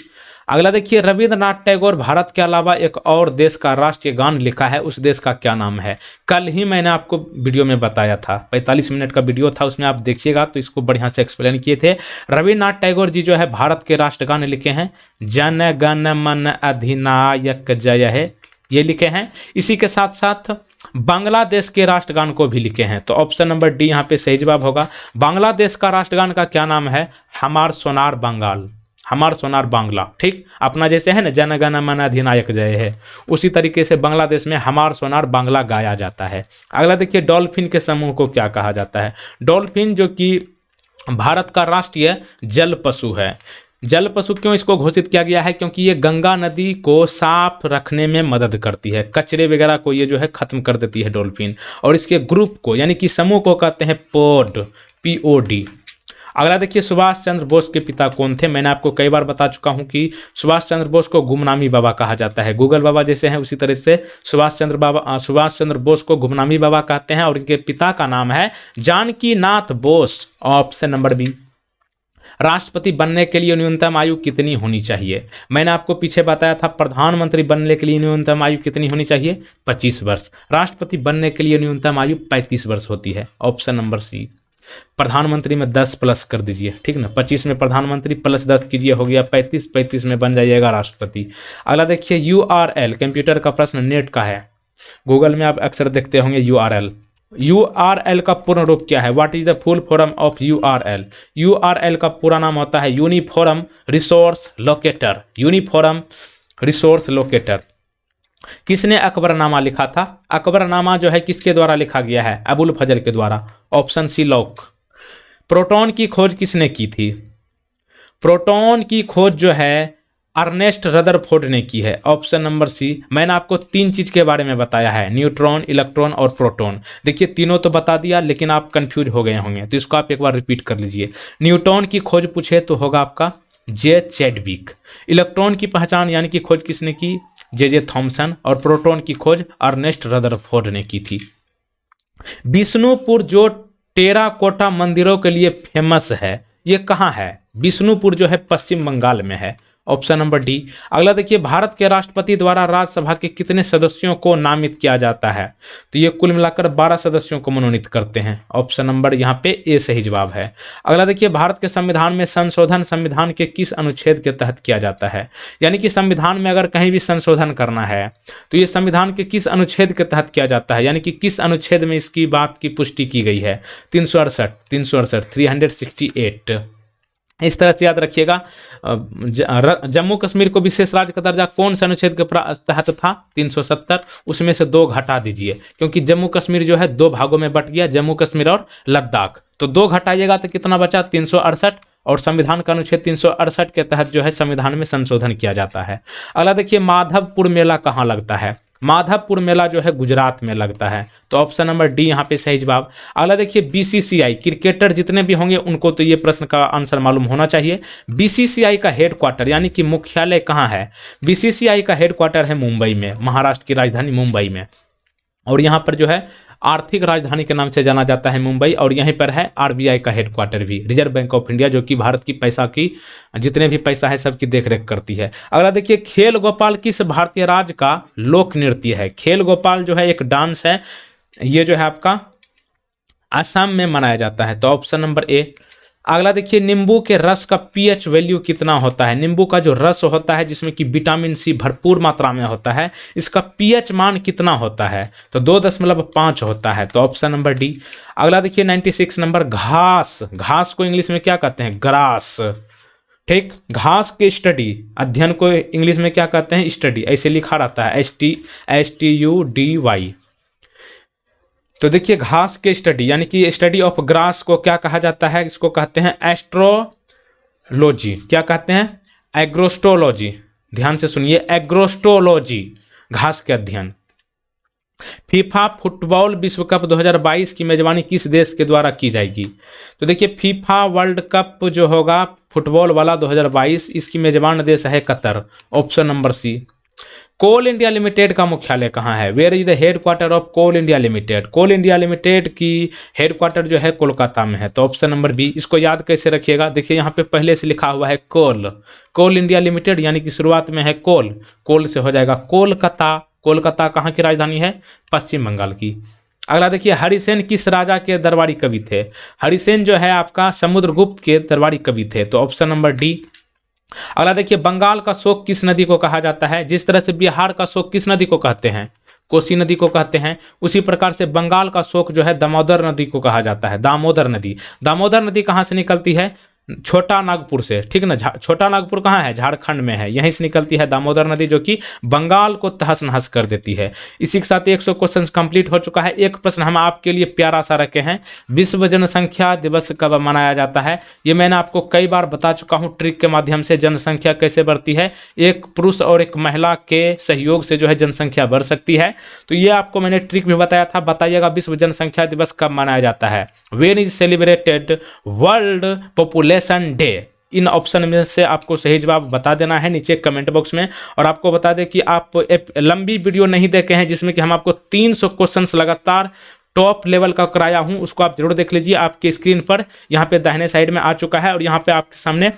अगला देखिए, रविंद्रनाथ टैगोर भारत के अलावा एक और देश का राष्ट्रीय गान लिखा है, उस देश का क्या नाम है? कल ही मैंने आपको वीडियो में बताया था, 45 मिनट का वीडियो था, उसमें आप देखिएगा तो इसको बढ़िया से एक्सप्लेन किए थे। रविंद्रनाथ टैगोर जी जो है भारत के राष्ट्रगान लिखे हैं, जन गण मन अधिनायक जय है, ये लिखे हैं। इसी के साथ साथ बांग्लादेश के राष्ट्रगान को भी लिखे हैं, तो ऑप्शन नंबर डी यहाँ पे सही जवाब होगा। बांग्लादेश का राष्ट्रगान का क्या नाम है? हमार सोनार बंगाल, हमार सोनार बांग्ला। ठीक, अपना जैसे है ना जन गण मन अधिनायक जय है, उसी तरीके से बांग्लादेश में हमार सोनार बांग्ला गाया जाता है। अगला देखिए, डॉल्फिन के समूह को क्या कहा जाता है? डॉल्फिन जो कि भारत का राष्ट्रीय जल पशु है। जल पशु क्यों इसको घोषित किया गया है? क्योंकि ये गंगा नदी को साफ रखने में मदद करती है, कचरे वगैरह को ये जो है खत्म कर देती है डॉल्फिन। और इसके ग्रुप को यानी कि समूह को कहते हैं पोड, POD। अगला देखिए, सुभाष चंद्र बोस के पिता कौन थे? मैंने आपको कई बार बता चुका हूं कि सुभाष चंद्र बोस को गुमनामी बाबा कहा जाता है। गूगल बाबा जैसे हैं उसी तरह से सुभाष चंद्र बोस को गुमनामी बाबा कहते हैं, और इनके पिता का नाम है Janaki Nath Bose, option number B. राष्ट्रपति बनने के लिए न्यूनतम आयु कितनी होनी चाहिए? मैंने आपको पीछे बताया था, प्रधानमंत्री बनने के लिए न्यूनतम आयु कितनी होनी चाहिए? 25 वर्ष। राष्ट्रपति बनने के लिए न्यूनतम आयु 35 वर्ष होती है, ऑप्शन नंबर सी। प्रधानमंत्री में 10 प्लस कर दीजिए, ठीक ना, 25 में प्रधानमंत्री प्लस 10 कीजिए, हो गया 35, 35 में बन जाइएगा राष्ट्रपति। अगला देखिए, URL कंप्यूटर का प्रश्न नेट का है, गूगल में आप अक्सर देखते होंगे URL। URL का पूर्ण रूप क्या है? What is the full form of URL? URL का पूरा नाम होता है uniform resource locator, uniform resource locator. किसने अकबरनामा लिखा था? अकबरनामा जो है किसके द्वारा लिखा गया है? अबुल फजल के द्वारा, ऑप्शन सी लॉक। प्रोटॉन की खोज किसने की थी? प्रोटॉन की खोज जो है अर्नेस्ट रदरफोर्ड ने की है, ऑप्शन नंबर सी। मैंने आपको 3 चीज के बारे में बताया है, न्यूट्रॉन, इलेक्ट्रॉन और प्रोटॉन। देखिए तीनों तो बता दिया, लेकिन आप कंफ्यूज हो गए होंगे, तो इसको आप एक बार रिपीट कर लीजिए। न्यूट्रॉन की खोज पूछे तो होगा आपका जे चैडविक। इलेक्ट्रॉन की पहचान यानी कि खोज किसने की? J Thomson. और प्रोटॉन की खोज अर्नेस्ट रदरफोर्ड ने की थी। बिष्णुपुर जो टेराकोटा मंदिरों के लिए फेमस है, ये कहाँ है? बिष्णुपुर जो है पश्चिम बंगाल में है, ऑप्शन नंबर डी। अगला देखिए, भारत के राष्ट्रपति द्वारा राज्यसभा के कितने सदस्यों को नामित किया जाता है? तो ये कुल मिलाकर 12 सदस्यों को मनोनीत करते हैं, ऑप्शन नंबर यहाँ पे ए सही जवाब है। अगला देखिए, भारत के संविधान में संशोधन संविधान के किस अनुच्छेद के तहत किया जाता है? यानी कि संविधान में अगर कहीं भी संशोधन करना है तो ये संविधान के किस अनुच्छेद के तहत किया जाता है, यानी कि किस अनुच्छेद में इसकी बात की पुष्टि की गई है? 368 इस तरह से याद रखिएगा। जम्मू कश्मीर को विशेष राज्य का दर्जा कौन से अनुच्छेद के तहत था? 370। उसमें से 2 घटा दीजिए, क्योंकि जम्मू कश्मीर जो है 2 भागों में बट गया, जम्मू कश्मीर और लद्दाख। तो 2 घटाइएगा तो कितना बचा? 368। और संविधान का अनुच्छेद 368 के तहत जो है संविधान में संशोधन किया जाता है। अगला देखिए, माधवपुर मेला कहाँ लगता है? माधवपुर मेला जो है गुजरात में लगता है, तो ऑप्शन नंबर डी यहाँ पे सही जवाब। अगला देखिए, BCCI क्रिकेटर जितने भी होंगे उनको तो ये प्रश्न का आंसर मालूम होना चाहिए। BCCI का हेडक्वार्टर यानी कि मुख्यालय कहाँ है? BCCI का हेडक्वार्टर है मुंबई में, महाराष्ट्र की राजधानी मुंबई में। और यहाँ पर जो है आर्थिक राजधानी के नाम से जाना जाता है मुंबई, और यहीं पर है आरबीआई का हेडक्वार्टर भी, रिजर्व बैंक ऑफ इंडिया, जो कि भारत की पैसा की जितने भी पैसा है सबकी देखरेख करती है। अगला देखिए, खेल गोपाल किस भारतीय राज्य का लोक नृत्य है? खेल गोपाल जो है एक डांस है, ये जो है आपका असम में मनाया जाता है, तो ऑप्शन नंबर ए। अगला देखिए, नींबू के रस का पीएच वैल्यू कितना होता है? नींबू का जो रस होता है जिसमें कि विटामिन सी भरपूर मात्रा में होता है, इसका पीएच मान कितना होता है? तो 2.5 होता है, तो ऑप्शन नंबर डी। अगला देखिए 96 नंबर, घास, घास को इंग्लिश में क्या कहते हैं? ग्रास। ठीक, घास के स्टडी, अध्ययन को इंग्लिश में क्या कहते हैं? स्टडी, ऐसे लिखा रहता है STUDY। तो देखिए, घास के स्टडी यानी कि स्टडी ऑफ ग्रास को क्या कहा जाता है? इसको कहते हैं एस्ट्रोलॉजी। क्या कहते हैं? एग्रोस्टोलॉजी। ध्यान से सुनिए, एग्रोस्टोलॉजी, घास के अध्ययन। फीफा फुटबॉल विश्व कप 2022 की मेजबानी किस देश के द्वारा की जाएगी? तो देखिए, फीफा वर्ल्ड कप जो होगा फुटबॉल वाला 2022, इसकी मेजबान देश है Qatar, option number C. Coal India Limited का मुख्यालय कहाँ है? Where is the headquarter of Coal India Limited? Coal India Limited की हेडक्वार्टर जो है कोलकाता में है, तो ऑप्शन नंबर बी। इसको याद कैसे रखिएगा? देखिए यहाँ पे पहले से लिखा हुआ है कोल, कोल इंडिया लिमिटेड यानी कि शुरुआत में है कोल, कोल से हो जाएगा कोलकाता। कोलकाता कहाँ की राजधानी है? पश्चिम बंगाल की। अगला देखिए, हरिसेन किस राजा के दरबारी कवि थे? हरिसेन जो है आपका समुद्रगुप्त के दरबारी कवि थे, तो ऑप्शन नंबर डी। अगला देखिए, बंगाल का शोक किस नदी को कहा जाता है? जिस तरह से बिहार का शोक किस नदी को कहते हैं? कोसी नदी को कहते हैं, उसी प्रकार से बंगाल का शोक जो है दामोदर नदी को कहा जाता है, दामोदर नदी। दामोदर नदी कहाँ से निकलती है? छोटा नागपुर से, ठीक ना। छोटा नागपुर कहाँ है? झारखंड में है, यहीं से निकलती है दामोदर नदी, जो कि बंगाल को तहस नहस कर देती है। इसी के साथ 100 क्वेश्चन कंप्लीट हो चुका है। एक प्रश्न हम आपके लिए प्यारा सा रखे हैं, विश्व जनसंख्या दिवस कब मनाया जाता है? ये मैंने आपको कई बार बता चुका हूँ ट्रिक के माध्यम से, जनसंख्या कैसे बढ़ती है। एक पुरुष और एक महिला के सहयोग से जो है जनसंख्या बढ़ सकती है, तो ये आपको मैंने ट्रिक भी बताया था। बताइएगा विश्व जनसंख्या दिवस कब मनाया जाता है? When is celebrated world population day? In option में से आपको सही जवाब बता देना है नीचे कमेंट बॉक्स में। और आपको बता दें कि आप एक लंबी वीडियो नहीं देखे हैं जिसमें कि हम आपको 300 क्वेश्चंस लगातार टॉप लेवल का कराया हूं, उसको आप जरूर देख लीजिए। आपके स्क्रीन पर यहाँ पे दाहिने साइड में आ चुका है, और यहाँ पे आपके सामने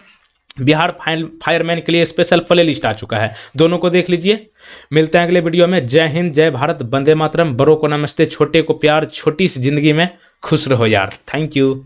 बिहार फायरमैन के लिए स्पेशल प्ले लिस्ट आ चुका है, दोनों को देख लीजिए। मिलते हैं अगले वीडियो में। जय हिंद, जय भारत, वंदे मातरम। बड़ों को नमस्ते, छोटे को प्यार, छोटी सी जिंदगी में खुश रहो यार। Thank you.